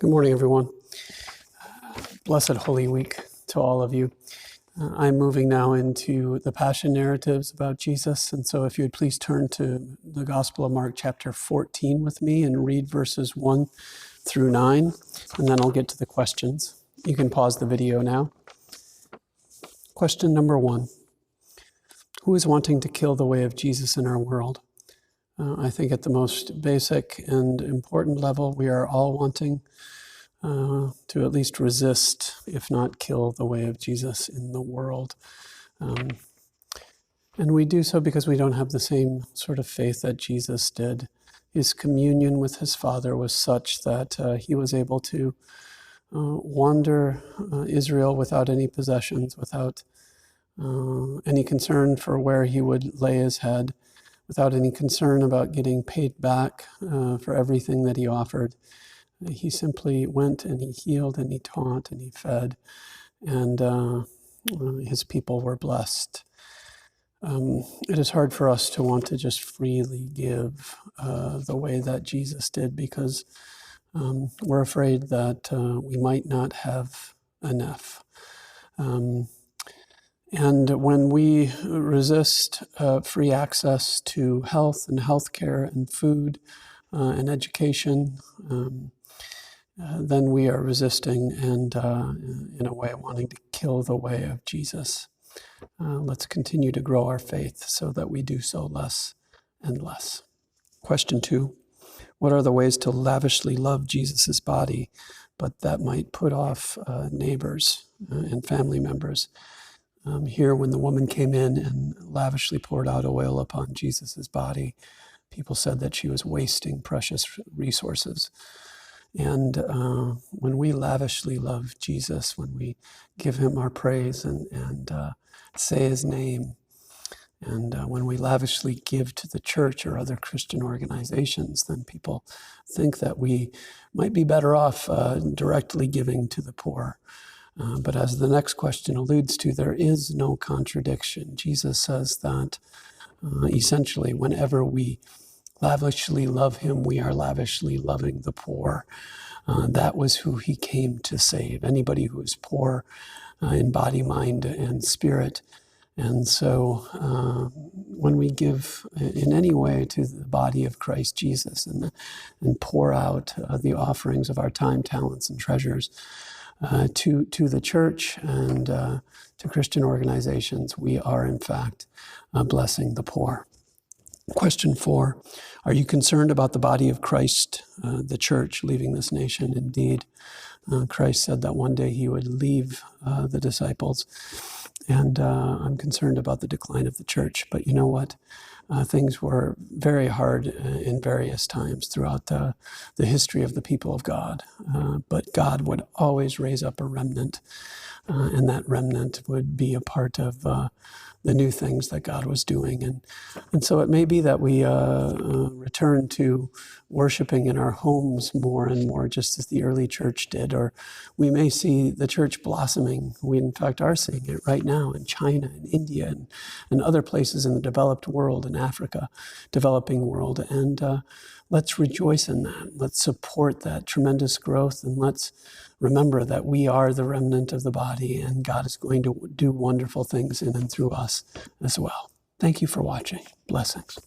Good morning, everyone. Blessed Holy Week to all of you. I'm moving now into the Passion narratives about Jesus. And so if you would please turn to the Gospel of Mark chapter 14 with me and read verses 1 through 9, and then I'll get to the questions. You can pause the video now. Question number 1. Who is wanting to kill the way of Jesus in our world? I think at the most basic and important level, we are all wanting to at least resist, if not kill, the way of Jesus in the world. And we do so because we don't have the same sort of faith that Jesus did. His communion with his Father was such that he was able to wander Israel without any possessions, without any concern for where he would lay his head, without any concern about getting paid back for everything that he offered. He simply went and he healed and he taught and he fed, and his people were blessed. It is hard for us to want to just freely give the way that Jesus did because we're afraid that we might not have enough. And when we resist free access to health and healthcare and food and education, then we are resisting and, in a way, wanting to kill the way of Jesus. Let's continue to grow our faith so that we do so less and less. Question 2. What are the ways to lavishly love Jesus' body, but that might put off neighbors and family members? Here, when the woman came in and lavishly poured out oil upon Jesus' body, people said that she was wasting precious resources. And when we lavishly love Jesus, when we give him our praise and say his name, and when we lavishly give to the church or other Christian organizations, then people think that we might be better off directly giving to the poor. But as the next question alludes to, there is no contradiction. Jesus says that essentially whenever we lavishly love him, we are lavishly loving the poor. That was who he came to save, anybody who is poor in body, mind, and spirit. And so when we give in any way to the body of Christ Jesus and pour out the offerings of our time, talents, and treasures, to the church and to Christian organizations, we are in fact blessing the poor. Question 4, are you concerned about the body of Christ, the church, leaving this nation? Indeed, Christ said that one day he would leave the disciples, and I'm concerned about the decline of the church. But you know what? Things were very hard in various times throughout the history of the people of God. But God would always raise up a remnant, and that remnant would be a part of the new things that God was doing. And so it may be that we return to worshiping in our homes more and more, just as the early church did, or we may see the church blossoming. We, in fact, are seeing it right now in China and India and other places in the developed world, in Africa, developing world. And let's rejoice in that. Let's support that tremendous growth, and let's remember that we are the remnant of the body, and God is going to do wonderful things in and through us as well. Thank you for watching. Blessings.